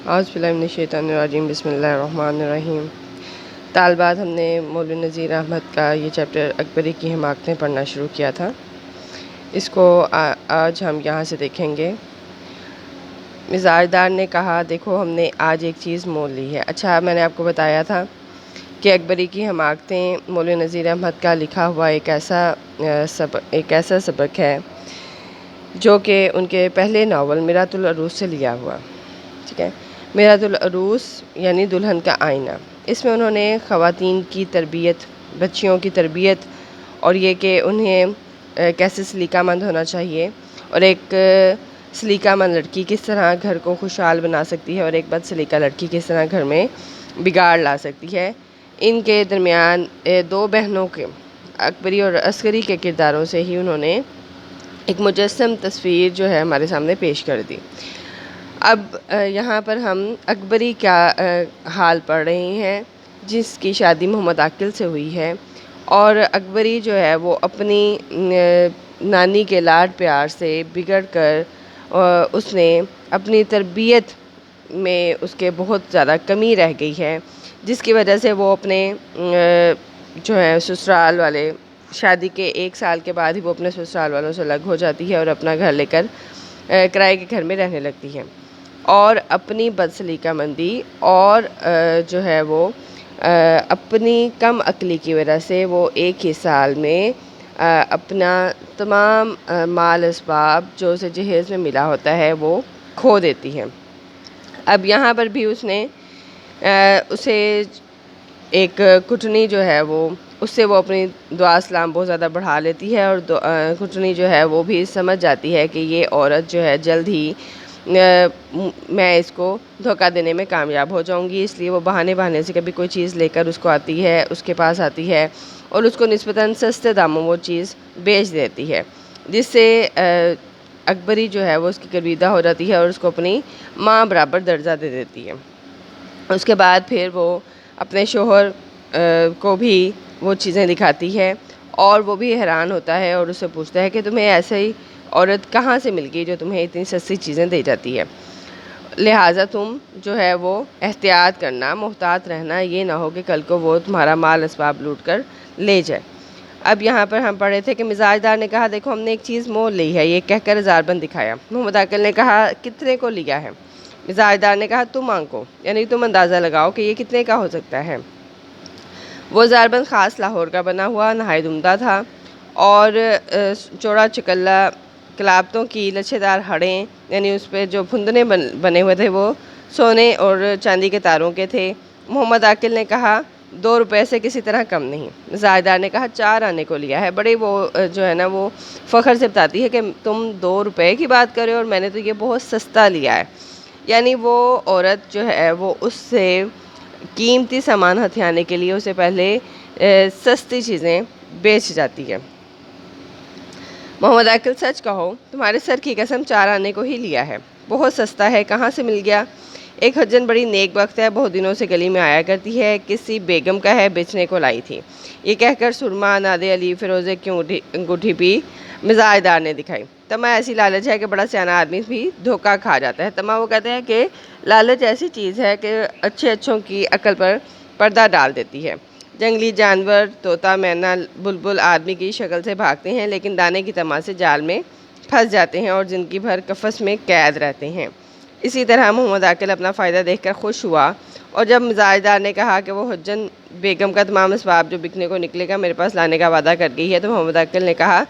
औज़ुबिल्लाहिमिनश्शैतानिर्रजीम बिस्मिल्लाहिर्रहमानिर्रहीम। तालबात हमने मौलवी नज़ीर अहमद का ये चैप्टर अकबरी की हिमाकतें पढ़ना शुरू किया था। इसको आज हम यहाँ से देखेंगे। मिज़ाजदार ने कहा, देखो हमने आज एक चीज़ मोल ली है। अच्छा, मैंने आपको बताया था कि अकबरी की हिमाकतें मौलवी नज़ीर अहमद का लिखा हुआ एक ऐसा सबक है जो कि उनके पहले नावल मिरातुल अरूस से लिया हुआ। ठीक है, मिरातुल अरूस यानी दुल्हन का आईना। इसमें उन्होंने ख़वातीन की तरबियत, बच्चियों की तरबियत और ये कि उन्हें कैसे सलीकामंद होना चाहिए और एक सलीकामंद लड़की किस तरह घर को खुशहाल बना सकती है और एक बदसलीका लड़की किस तरह घर में बिगाड़ ला सकती है, इनके दरमियान दो बहनों के अकबरी और अस्करी के किरदारों से ही उन्होंने एक मुजस्सम तस्वीर जो है हमारे सामने पेश कर दी। अब यहाँ पर हम अकबरी का हाल पढ़ रहे हैं जिसकी शादी मोहम्मद आकिल से हुई है और अकबरी जो है वो अपनी नानी के लाड प्यार से बिगड़ कर उसने अपनी तरबियत में उसके बहुत ज़्यादा कमी रह गई है, जिसकी वजह से वो अपने जो है ससुराल वाले शादी के 1 साल के बाद ही वो अपने ससुराल वालों से अलग हो जाती है और अपना घर लेकर किराए के घर में रहने लगती है और अपनी बदसलीकामंदी और जो है वो अपनी कम अक्ली की वजह से वो 1 ही साल में अपना तमाम माल असबाब जो उसे जहेज़ में मिला होता है वो खो देती है। अब यहाँ पर भी उसने उसे एक कुटनी जो है वो उससे वो अपनी दुआ सलाम बहुत ज़्यादा बढ़ा लेती है और कुटनी जो है वो भी समझ जाती है कि ये औरत जो है जल्द ही मैं इसको धोखा देने में कामयाब हो जाऊंगी, इसलिए वो बहाने से कभी कोई चीज़ लेकर उसको आती है, उसके पास आती है और उसको निस्बतन सस्ते दामों वो चीज़ बेच देती है, जिससे अकबरी जो है वो उसकी गर्विदा हो जाती है और उसको अपनी माँ बराबर दर्जा दे देती है। उसके बाद फिर वो अपने शोहर को भी वो चीज़ें दिखाती है और वो भी हैरान होता है और उससे पूछता है कि तुम्हें ऐसे ही औरत कहाँ से मिल गई जो तुम्हें इतनी सस्ती चीज़ें दे जाती है, लिहाजा तुम जो है वो एहतियात करना, मोहतात रहना, ये ना हो कि कल को वो तुम्हारा माल असबाब लूट कर ले जाए। अब यहाँ पर हम पढ़े थे कि मिजाजदार ने कहा, देखो हमने एक चीज़ मोल ली है, ये कहकर ज़ारबंद दिखाया। मोहम्मद आकिल ने कहा, कितने को लिया है? मिजाजदार ने कहा, तुम आंको, यानी तुम अंदाज़ा लगाओ कि ये कितने का हो सकता है। वो ज़ारबंद ख़ास लाहौर का बना हुआ नहायत उम्दा था और चौड़ा चिकल्ला कलाबतों की लच्छेदार हड़ें, यानी उस पर जो फुंदने बने हुए थे वो सोने और चांदी के तारों के थे। मोहम्मद आकिल ने कहा, 2 रुपये से किसी तरह कम नहीं। ज़ायदार ने कहा, 4 आने को लिया है। बड़े वो जो है ना वो फ़ख्र से बताती है कि तुम 2 रुपये की बात कर रहे हो और मैंने तो ये बहुत सस्ता लिया है। यानी वो औरत जो है वो उससे कीमती सामान हथियाने के लिए उसे पहले सस्ती चीज़ें बेच जाती है। मोहम्मद आकिल, सच कहो, तुम्हारे सर की कसम 4 आने को ही लिया है। बहुत सस्ता है, कहाँ से मिल गया? एक हज्जन बड़ी नेक वक्त है, बहुत दिनों से गली में आया करती है, किसी बेगम का है, बेचने को लाई थी। ये कहकर सुरमा, नादे अली, फिरोज़े की अंगूठी भी मिजाजदार ने दिखाई। तमा ऐसी लालच है कि बड़ा सियाना आदमी भी धोखा खा जाता है। तमा वो कहते हैं कि लालच ऐसी चीज़ है कि अच्छों की अकल पर पर्दा डाल देती है। जंगली जानवर, तोता, मैना, बुलबुल आदमी की शक्ल से भागते हैं, लेकिन दाने की तमा से जाल में फंस जाते हैं और ज़िंदगी भर कफस में कैद रहते हैं। इसी तरह मोहम्मद आकिल अपना फ़ायदा देखकर खुश हुआ और जब मिजाजदार ने कहा कि वो हज्जन बेगम का तमाम असबाब जो बिकने को निकलेगा मेरे पास लाने का वादा कर गई है, तो मोहम्मद आकिल ने कहा,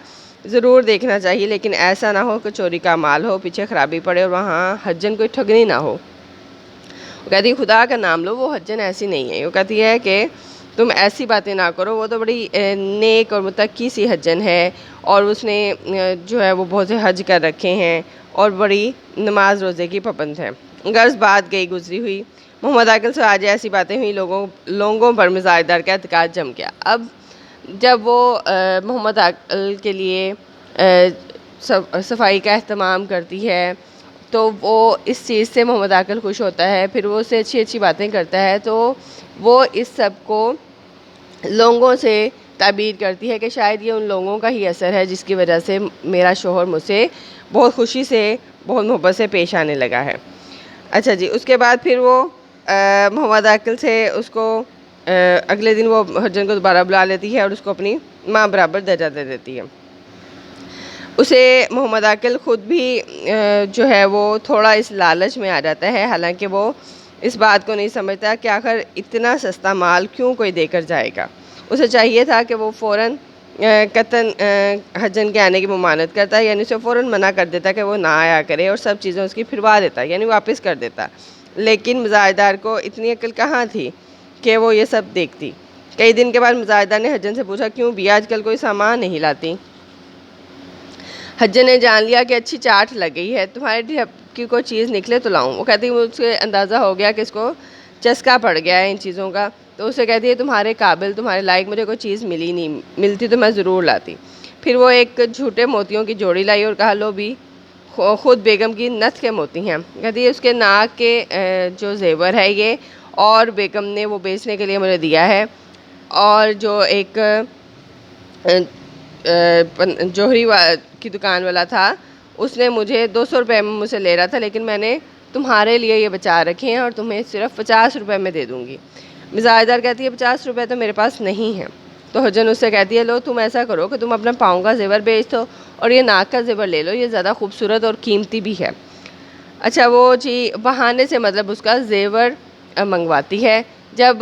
ज़रूर देखना चाहिए, लेकिन ऐसा ना हो कि चोरी का माल हो, पीछे ख़राबी पड़े और वहाँ हज्जन कोई ठगनी ना हो। वो कहती है, खुदा का नाम लो, वो हज्जन ऐसी नहीं है। वो कहती है कि तुम ऐसी बातें ना करो, वो तो बड़ी नेक और मुत्तकी सी हज्जन है और उसने जो है वो बहुत से हज कर रखे हैं और बड़ी नमाज रोज़े की पाबंद है। गर्ज बात गई गुजरी हुई। मोहम्मद आकिल से आज ऐसी बातें हुई, लोगों पर मिजाजदार का एतकाद जम गया। अब जब वो मोहम्मद आकिल के लिए सफाई का एहतमाम करती है तो वो इस चीज़ से मोहम्मद आकिल खुश होता है, फिर वो उससे अच्छी अच्छी बातें करता है, तो वो इस सब को लोगों से ताबीर करती है कि शायद ये उन लोगों का ही असर है जिसकी वजह से मेरा शोहर मुझसे बहुत खुशी से, बहुत मोहब्बत से पेश आने लगा है। अच्छा जी, उसके बाद फिर वो मोहम्मद आकिल से उसको अगले दिन वो हज्जन को दोबारा बुला लेती है और उसको अपनी माँ बराबर दर्जा दे देती है। उसे मोहम्मद आकिल ख़ुद भी जो है वो थोड़ा इस लालच में आ जाता है, हालांकि वो इस बात को नहीं समझता कि आखिर इतना सस्ता माल क्यों कोई देकर जाएगा। उसे चाहिए था कि वो फ़ौरन कतन हज्जन के आने की ममानत करता, यानी उसे फ़ौरन मना कर देता कि वो ना आया करे और सब चीज़ें उसकी फिरवा देता, यानी वापस कर देता। लेकिन मुजाहिदार को इतनी अक्ल कहाँ थी कि वो ये सब देखती। कई दिन के बाद मुजाहिदा ने हज्जन से पूछा, क्यों भी आजकल कोई सामान नहीं लाती? हज्जन ने जान लिया कि अच्छी चाट लग गई है, तुम्हारे लिए की कोई चीज़ निकले तो लाऊं। वो कहती है मुझे अंदाज़ा हो गया कि इसको चस्का पड़ गया है इन चीज़ों का। तो उसे कहती है तुम्हारे काबिल, तुम्हारे लायक मुझे कोई चीज़ मिली नहीं, मिलती तो मैं ज़रूर लाती। फिर वो एक झूठे मोतियों की जोड़ी लाई और कहा, लो भी ख़ुद बेगम की नथ के मोती हैं। कहती है उसके नाक के जो जेवर है ये, और बेगम ने वो बेचने के लिए मुझे दिया है। और जो एक जौहरी की दुकान वाला था, उसने मुझे 200 रुपये में मुझसे ले रहा था, लेकिन मैंने तुम्हारे लिए ये बचा रखे हैं और तुम्हें सिर्फ 50 रुपये में दे दूँगी। मिजाजदार कहती है 50 रुपये तो मेरे पास नहीं है। तो हजन उससे कहती है, लो तुम ऐसा करो कि तुम अपना पाँव का जेवर बेच दो और ये नाक का जेवर ले लो, ये ज़्यादा खूबसूरत और कीमती भी है। अच्छा, वो जी बहाने से मतलब उसका जेवर मंगवाती है। जब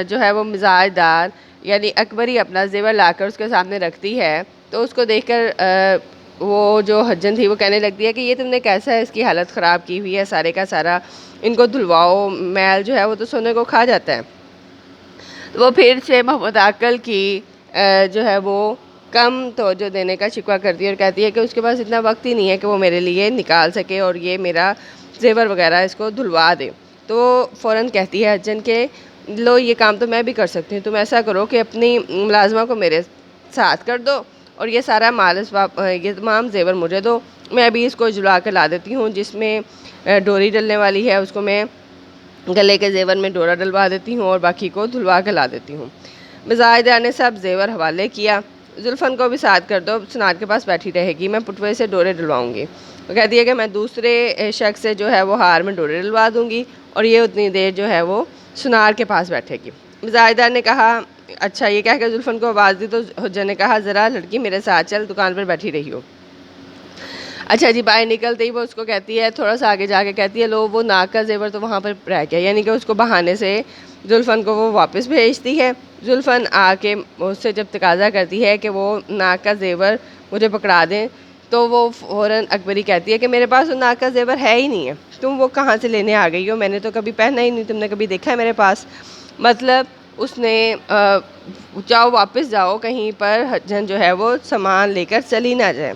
जो है वो मिजाजदार यानी अकबरी अपना जेवर लाकर उसके सामने रखती है, तो उसको देखकर वो जो हज्जन थी वो कहने लगती है कि ये तुमने कैसा है, इसकी हालत ख़राब की हुई है सारे का सारा, इनको धुलवाओ, मैल जो है वो तो सोने को खा जाता है। तो वो फिर से मोहम्मद आकिल की जो है वो कम तवज्जो देने का शिकवा करती है और कहती है कि उसके पास इतना वक्त ही नहीं है कि वो मेरे लिए निकाल सके और ये मेरा जेवर वगैरह इसको धुलवा दे। तो फ़ौरन कहती है हज्जन के, लो ये काम तो मैं भी कर सकती हूँ, तुम ऐसा करो कि अपनी मुलाजमा को मेरे साथ कर दो और ये सारा माल ये तमाम जेवर मुझे दो, मैं अभी इसको जुला कर ला देती हूँ। जिसमें डोरी डलने वाली है उसको मैं गले के जेवर में डोरा डलवा देती हूँ और बाकी को धुलवा कर ला देती हूँ। मिजाजदार ने सब जेवर हवाले किया। जुल्फ़न को भी साथ कर दो, सुनार के पास बैठी रहेगी, मैं पुटवे से डोरे डलवाऊँगी। वो कहती है कि मैं दूसरे शख्स से जो है वो हार में डोरे डलवा दूँगी और ये उतनी देर जो है वो सुनार के पास बैठेगी। मिजाजदार ने कहा, अच्छा, ये कहकर जुल्फ़न को आवाज़ दी तो हज्जन ने कहा, ज़रा लड़की मेरे साथ चल, दुकान पर बैठी रही हो। अच्छा जी, बाहर निकलते ही वो उसको कहती है, थोड़ा सा आगे जाके कहती है, लो वो नाक का जेवर तो वहाँ पर रह गया, यानी कि उसको बहाने से जुल्फ़न को वो वापस भेजती है। जुल्फ़न आके उससे जब तकाजा करती है कि वो नाक का जेवर मुझे पकड़ा दें, तो वो फ़ौरन अकबरी कहती है कि मेरे पास वो नाक का जेवर है ही नहीं है, तुम वो कहाँ से लेने आ गई हो, मैंने तो कभी पहना ही नहीं, तुमने कभी देखा है मेरे पास? मतलब उसने जाओ वापस जाओ, कहीं पर हज्जन जो है वो सामान लेकर चली ना जाए।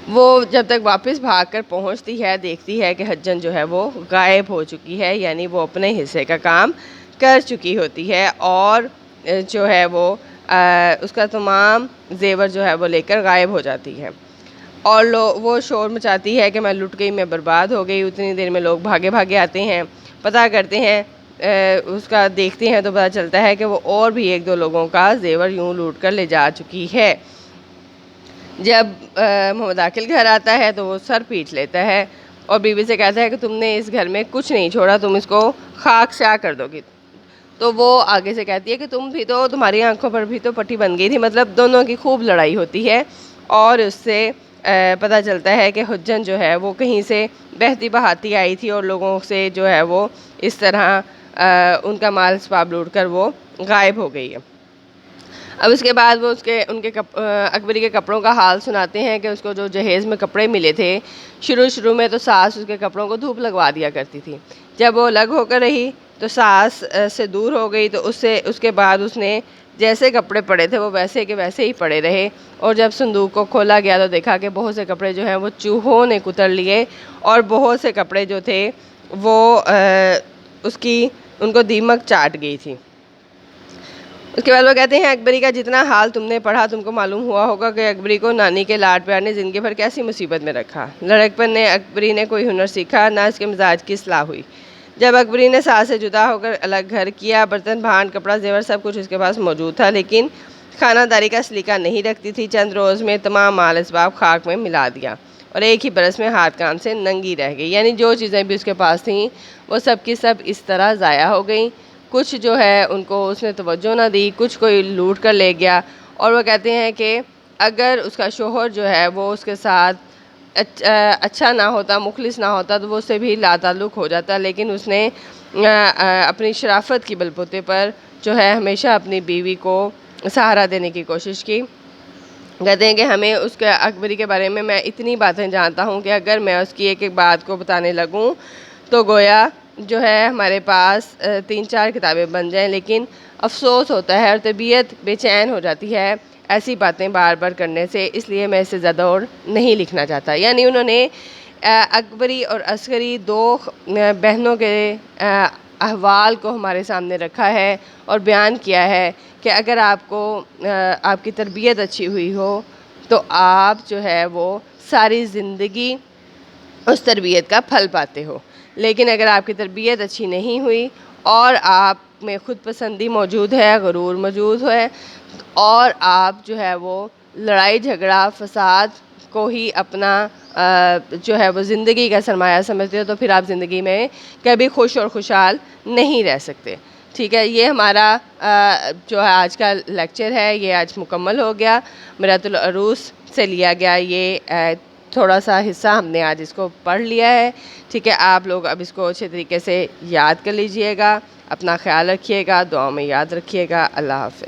वो जब तक वापस भागकर पहुंचती है, देखती है कि हज्जन जो है वो गायब हो चुकी है, यानी वो अपने हिस्से का काम कर चुकी होती है और जो है वो उसका तमाम जेवर जो है वो लेकर गायब हो जाती है। और वो शोर मचाती है कि मैं लुट गई, मैं बर्बाद हो गई। उतनी देर में लोग भागे भागे आते हैं, पता करते हैं, उसका देखते हैं तो पता चलता है कि वो और भी एक दो लोगों का जेवर यूँ लूट कर ले जा चुकी है। जब मोहम्मद आकिल घर आता है तो वो सर पीट लेता है और बीवी से कहता है कि तुमने इस घर में कुछ नहीं छोड़ा, तुम इसको खाक से कर दोगी। तो वो आगे से कहती है कि तुम भी तो, तुम्हारी आंखों पर भी तो पट्टी बन गई थी। मतलब दोनों की खूब लड़ाई होती है और उससे पता चलता है कि हुज्जन जो है वो कहीं से बहती बहाती आई थी और लोगों से जो है वो इस तरह उनका माल सबाब लूट कर वो गायब हो गई है। अब उसके बाद वो उनके अकबरी के कपड़ों का हाल सुनाते हैं कि उसको जो जहेज़ में कपड़े मिले थे, शुरू में तो सास उसके कपड़ों को धूप लगवा दिया करती थी। जब वो अलग होकर रही तो सास से दूर हो गई, तो उसके बाद उसने जैसे कपड़े पड़े थे वो वैसे के वैसे ही पड़े रहे। और जब संदूक को खोला गया तो देखा कि बहुत से कपड़े जो हैं वो चूहों ने कुतर लिए और बहुत से कपड़े जो थे वो उनको दीमक चाट गई थी। उसके बाद वो कहते हैं, अकबरी का जितना हाल तुमने पढ़ा, तुमको मालूम हुआ होगा कि अकबरी को नानी के लाड प्यार ने ज़िंदगी भर कैसी मुसीबत में रखा। लड़कपन ने अकबरी ने कोई हुनर सीखा, ना इसके मिजाज की इस्लाह हुई। जब अकबरी ने सास से जुदा होकर अलग घर किया, बर्तन भांड कपड़ा जेवर सब कुछ उसके पास मौजूद था, लेकिन खानादारी का सलीका नहीं रखती थी। चंद रोज़ में तमाम माल इसबाब खाक में मिला दिया। और एक ही बरस में हाथ कान से नंगी रह गई। यानी जो चीज़ें भी उसके पास थीं वो सब की सब इस तरह ज़ाया हो गई। कुछ जो है उनको उसने तवज्जो ना दी, कुछ कोई लूट कर ले गया। और वो कहते हैं कि अगर उसका शोहर जो है वो उसके साथ अच्छा ना होता, मुखलिस ना होता, तो वो उससे भी लाताल्लुक़ हो जाता। लेकिन उसने अपनी शराफत की बलबूते पर जो है हमेशा अपनी बीवी को सहारा देने की कोशिश की। कहते हैं कि हमें उसके अकबरी के बारे में मैं इतनी बातें जानता हूँ कि अगर मैं उसकी एक एक बात को बताने लगूँ तो गोया जो है हमारे पास 3-4 किताबें बन जाएं। लेकिन अफसोस होता है और तबीयत बेचैन हो जाती है ऐसी बातें बार बार करने से, इसलिए मैं इससे ज़्यादा और नहीं लिखना चाहता। यानी उन्होंने अकबरी और अस्करी दो बहनों के अहवाल को हमारे सामने रखा है और बयान किया है कि अगर आपको आपकी तरबियत अच्छी हुई हो तो आप जो है वो सारी ज़िंदगी उस तरबियत का फल पाते हो। लेकिन अगर आपकी तरबियत अच्छी नहीं हुई और आप में ख़ुद पसंदी मौजूद है, गुरूर मौजूद है, और आप जो है वो लड़ाई झगड़ा फ़साद को ही अपना जो है वो ज़िंदगी का सरमाया समझते हो, तो फिर आप ज़िंदगी में कभी खुश और खुशहाल नहीं रह सकते। ठीक है, ये हमारा जो है आज का लेक्चर है, ये आज मुकम्मल हो गया। मिरातुल अरूस से लिया गया ये थोड़ा सा हिस्सा हमने आज इसको पढ़ लिया है। ठीक है, आप लोग अब इसको अच्छे तरीके से याद कर लीजिएगा। अपना ख्याल रखिएगा, दुआ में याद रखिएगा। अल्लाह हाफ़िज़।